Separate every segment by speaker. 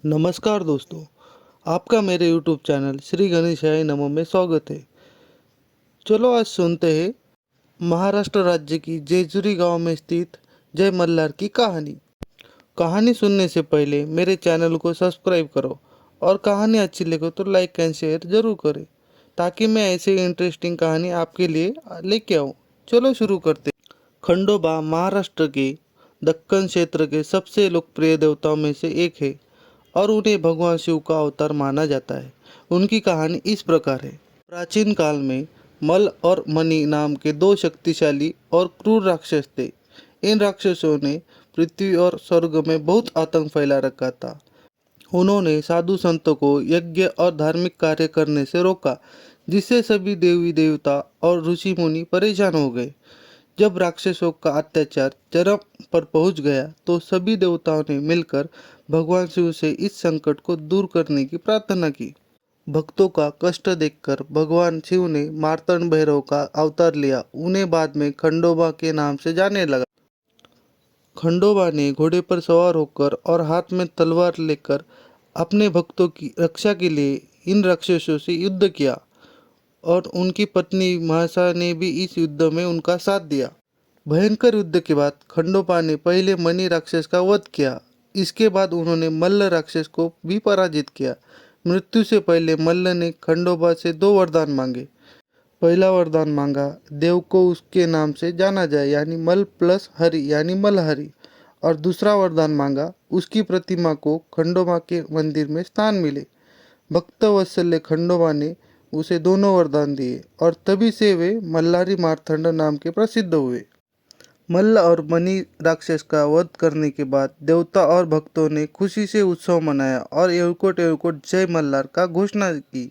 Speaker 1: नमस्कार दोस्तों, आपका मेरे YouTube चैनल श्री गणेशाय नमः में स्वागत है। चलो आज सुनते हैं महाराष्ट्र राज्य की जेजुरी गांव में स्थित जय मल्हार की कहानी। कहानी सुनने से पहले मेरे चैनल को सब्सक्राइब करो और कहानी अच्छी लगे तो लाइक एंड शेयर जरूर करें ताकि मैं ऐसे इंटरेस्टिंग कहानी आपके लिए लेके आऊँ। चलो शुरू करते हैं। खंडोबा महाराष्ट्र के दक्कन क्षेत्र के सबसे लोकप्रिय देवताओं में से एक है और उन्हें भगवान शिव का अवतार माना जाता है। उनकी कहानी इस प्रकार है। प्राचीन काल में मल और मणि नाम के दो शक्तिशाली और क्रूर राक्षस थे। इन राक्षसों ने पृथ्वी और स्वर्ग में बहुत आतंक फैला रखा था। उन्होंने साधु संतों को यज्ञ और धार्मिक कार्य करने से रोका, जिससे सभी देवी देवता और ऋषि मुनि परेशान हो गए। जब राक्षसों का अत्याचार चरम पर पहुंच गया तो सभी देवताओं ने मिलकर भगवान शिव से इस संकट को दूर करने की प्रार्थना की। भक्तों का कष्ट देखकर भगवान शिव ने मार्तंड भैरव का अवतार लिया। उन्हें बाद में खंडोबा के नाम से जाने लगा। खंडोबा ने घोड़े पर सवार होकर और हाथ में तलवार लेकर अपने भक्तों की रक्षा के लिए इन राक्षसों से युद्ध किया और उनकी पत्नी महासा ने भी इस युद्ध में उनका साथ दिया। भयंकर युद्ध के बाद खंडोबा ने पहले मणि राक्षस का वध किया। इसके बाद उन्होंने मल्ल राक्षस को भी पराजित किया। मृत्यु से पहले मल्ल ने खंडोबा से दो वरदान मांगे। पहला वरदान मांगा, देव को उसके नाम से जाना जाए यानी मल प्लस हरि यानी मलहरि। और दूसरा वरदान मांगा, उसकी प्रतिमा को खंडोबा के मंदिर में स्थान मिले। भक्त वत्सल्य खंडोबा ने उसे दोनों वरदान दिए और तभी से वे मल्हारी मार्तंड नाम के प्रसिद्ध हुए। मल्ल और मणि राक्षस का वध करने के बाद देवता और भक्तों ने खुशी से उत्सव मनाया और एवकोट एवकोट जय मल्हार का घोषणा की।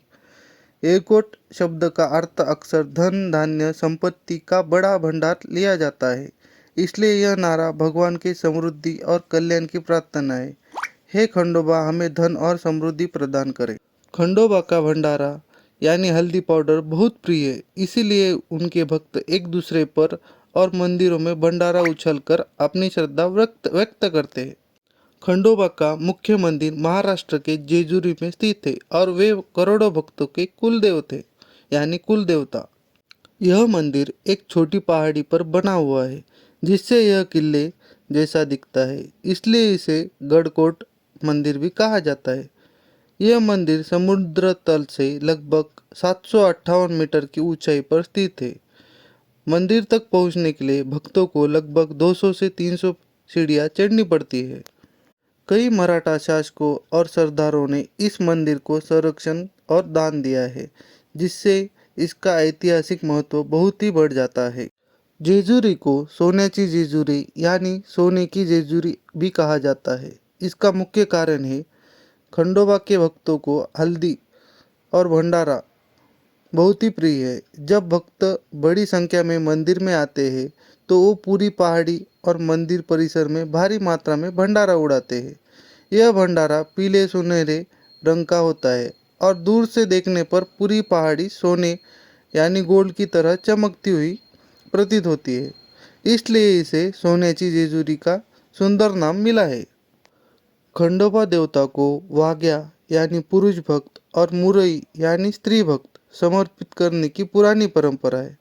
Speaker 1: एवकोट शब्द का अर्थ अक्सर धन धान्य संपत्ति का बड़ा भंडार लिया जाता है, इसलिए यह नारा भगवान की समृद्धि और कल्याण की प्रार्थना है। हे खंडोबा, हमें धन और समृद्धि प्रदान करे। खंडोबा का भंडारा यानी हल्दी पाउडर बहुत प्रिय है, इसीलिए उनके भक्त एक दूसरे पर और मंदिरों में भंडारा उछलकर अपनी श्रद्धा व्यक्त करते हैं। खंडोबा का मुख्य मंदिर महाराष्ट्र के जेजुरी में स्थित है और वे करोड़ों भक्तों के कुल देवते यानी कुल देवता। यह मंदिर एक छोटी पहाड़ी पर बना हुआ है, जिससे यह किले जैसा दिखता है, इसलिए इसे गढ़कोट मंदिर भी कहा जाता है। यह मंदिर समुद्र तल से लगभग 758 मीटर की ऊंचाई पर स्थित है। मंदिर तक पहुंचने के लिए भक्तों को लगभग 200 से 300 सीढ़ियां चढ़नी पड़ती है। कई मराठा शासकों और सरदारों ने इस मंदिर को संरक्षण और दान दिया है, जिससे इसका ऐतिहासिक महत्व बहुत ही बढ़ जाता है। जेजुरी को सोन्याची जेजुरी यानी सोने की जेजुरी भी कहा जाता है। इसका मुख्य कारण है खंडोबा के भक्तों को हल्दी और भंडारा बहुत ही प्रिय है। जब भक्त बड़ी संख्या में मंदिर में आते हैं तो वो पूरी पहाड़ी और मंदिर परिसर में भारी मात्रा में भंडारा उड़ाते हैं। यह भंडारा पीले सुनहरे रंग का होता है और दूर से देखने पर पूरी पहाड़ी सोने यानी गोल्ड की तरह चमकती हुई प्रतीत होती है। इसलिए इसे सोन्याची जेजुरी का सुंदर नाम मिला है। खंडोबा देवता को वाग्या यानी पुरुष भक्त और मुरई यानी स्त्री भक्त समर्पित करने की पुरानी परंपरा है।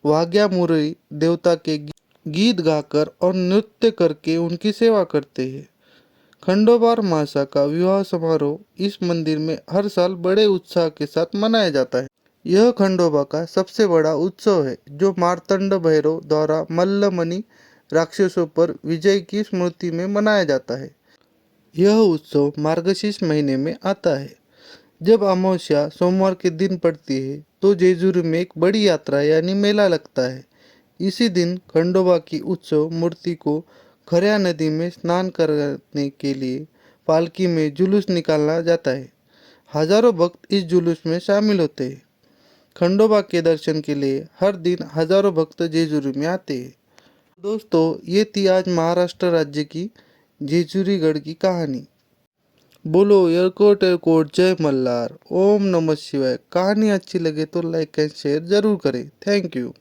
Speaker 1: वाग्या मुरई देवता के गीत गाकर और नृत्य करके उनकी सेवा करते हैं। खंडोबा और मासा का विवाह समारोह इस मंदिर में हर साल बड़े उत्साह के साथ मनाया जाता है। यह खंडोबा का सबसे बड़ा उत्सव है, जो मार्तंड भैरव द्वारा मल्ल मणि राक्षसों पर विजय की स्मृति में मनाया जाता है। यह उत्सव मार्गशीर्ष महीने में आता है। जब अमावस्या सोमवार के दिन पड़ती है तो जेजुरी में एक बड़ी यात्रा यानी मेला लगता है। इसी दिन खंडोबा की उत्सव मूर्ति को खरया नदी में स्नान करने के लिए पालकी में जुलूस निकाला जाता है। हजारों भक्त इस जुलूस में शामिल होते हैं। खंडोबा के दर्शन के लिए हर दिन हजारों भक्त जेजुरी में आते हैं। दोस्तों, ये थी आज महाराष्ट्र राज्य की जेजुरीगढ़ की कहानी। बोलो एयरकोट एयरकोट जय मल्हार। ओम नमः शिवाय। कहानी अच्छी लगे तो लाइक एंड शेयर जरूर करें। Thank you.